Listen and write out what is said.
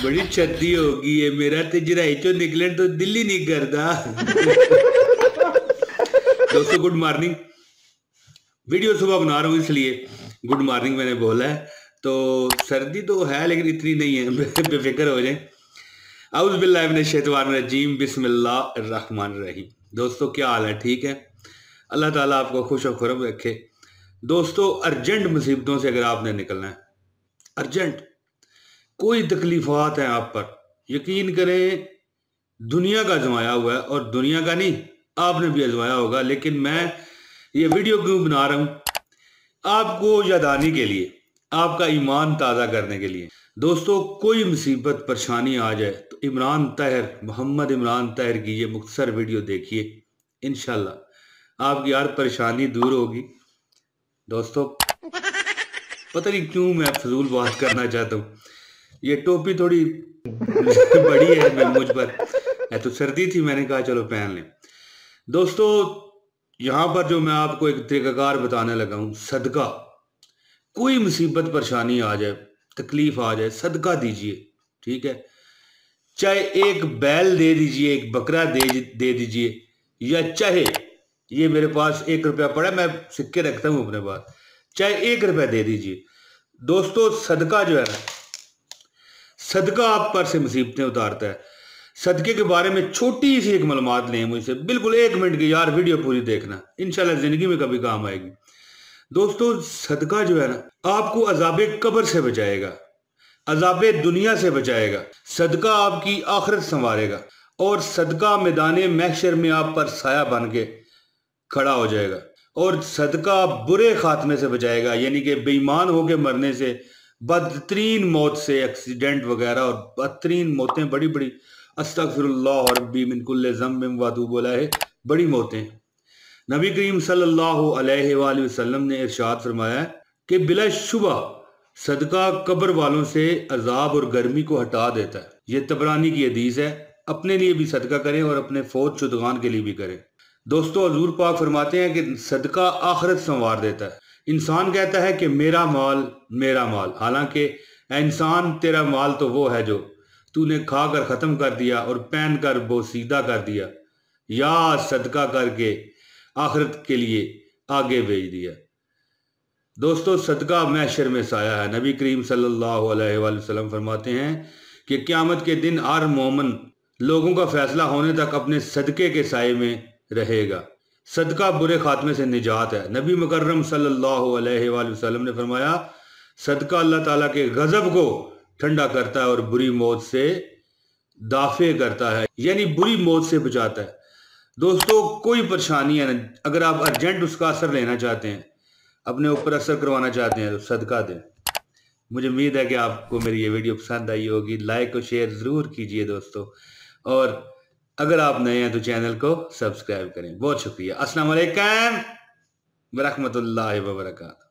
बड़ी छत्ती होगी है मेरा ते जराई चो निकलन तो दिल ही नहीं करता। दोस्तों गुड मॉर्निंग। वीडियो सुबह बना रहा हूँ इसलिए गुड मॉर्निंग मैंने बोला है। तो सर्दी तो है लेकिन इतनी नहीं है, बेफिक्र हो जाए। औज़ु बिल्लाहि मिनश शैतानिर रजीम, बिस्मिल्लाहिर्रहमानिर्रहीम। दोस्तों क्या हाल है? ठीक है, अल्लाह ताला आपको खुश और खुरम रखे। दोस्तों अर्जेंट मुसीबतों से अगर आपने निकलना है, अर्जेंट कोई तकलीफात हैं आप पर, यकीन करें दुनिया का आजमाया हुआ है, और दुनिया का नहीं आपने भी आजमाया होगा। लेकिन मैं ये वीडियो क्यों बना रहा हूँ? आपको यादानी के लिए, आपका ईमान ताज़ा करने के लिए। दोस्तों कोई मुसीबत परेशानी आ जाए तो इमरान ताहिर, मोहम्मद इमरान ताहिर की ये मुख्तसर वीडियो देखिए, इंशाल्लाह आपकी हर परेशानी दूर होगी। दोस्तों पता नहीं क्यों मैं फजूल बात करना चाहता हूँ, ये टोपी थोड़ी बड़ी है मैं मुझ पर, तो सर्दी थी मैंने कहा चलो पहन लें। दोस्तों यहाँ पर जो मैं आपको एक तरीकाकार बताने लगा हूँ, सदका, कोई मुसीबत परेशानी आ जाए, तकलीफ आ जाए, सदका दीजिए, ठीक है। चाहे एक बैल दे दीजिए, एक बकरा दे दीजिए, या चाहे ये मेरे पास 1 रुपया पड़ा, मैं सिक्के रखता हूँ अपने पास, चाहे 1 रुपया दे दीजिए। दोस्तों सदका जो है ना, सदका आप पर से मुसीबतें उतारता है। सदके के बारे में छोटी सी एक मालूमात लें मुझसे, बिल्कुल 1 मिनट की यार, वीडियो पूरी देखना, इंशाल्लाह जिंदगी में कभी काम आएगी। दोस्तों सदका जो है ना, आपको अजाबे कब्र से बचाएगा, अजाबे दुनिया से बचाएगा। सदका आपकी आखिरत संवारेगा, और सदका मैदाने महशर में आप पर साया बन के खड़ा हो जाएगा। और सदका बुरे खात्मे से बचाएगा, यानी कि बेईमान होकर मरने से, बदतरीन मौत से, एक्सीडेंट वगैरह, और बदतरीन मौतें बड़ी बड़ी, अस्तगफिरुल्लाह रब्बी मिन कुल्लि ज़म्बिन व अतूबु इलैह, बड़ी मौतें। नबी करीम सल्लल्लाहु अलैहि वसल्लम ने इरशाद फरमाया कि बिलाशुबा सदका कब्र वालों से अजाब और गर्मी को हटा देता है। ये तबरानी की हदीस है। अपने लिए भी सदका करें और अपने फौत शुदगान के लिए भी करें। दोस्तों हजूर पाक फरमाते हैं कि सदका आखिरत संवार देता है। इंसान कहता है कि मेरा माल मेरा माल, हालांकि इंसान तेरा माल तो वो है जो तूने खाकर ख़त्म कर दिया और पहन कर बोसीदा कर दिया, या सदका करके आखिरत के लिए आगे भेज दिया। दोस्तों सदका महशर में साया है। नबी करीम सल्लल्लाहु अलैहि वसल्लम फरमाते हैं कि क़यामत के दिन हर मोमिन लोगों का फैसला होने तक अपने सदके के साए में रहेगा। सदका बुरे खात्मे से निजात है। नबी मुकर्रम सल्लल्लाहु अलैहि वसल्लम ने फरमाया सदका अल्लाह ताला के गज़ब को ठंडा करता है और बुरी मौत से दाफे करता है, यानी बुरी मौत से बचाता है। दोस्तों कोई परेशानी है ना, अगर आप अर्जेंट उसका असर लेना चाहते हैं, अपने ऊपर असर करवाना चाहते हैं, तो सदका दें। मुझे उम्मीद है कि आपको मेरी ये वीडियो पसंद आई होगी। लाइक और शेयर ज़रूर कीजिए दोस्तों, और अगर आप नए हैं तो चैनल को सब्सक्राइब करें। बहुत शुक्रिया। अस्सलाम वालेकुम व रहमतुल्लाहि व बरकातहू।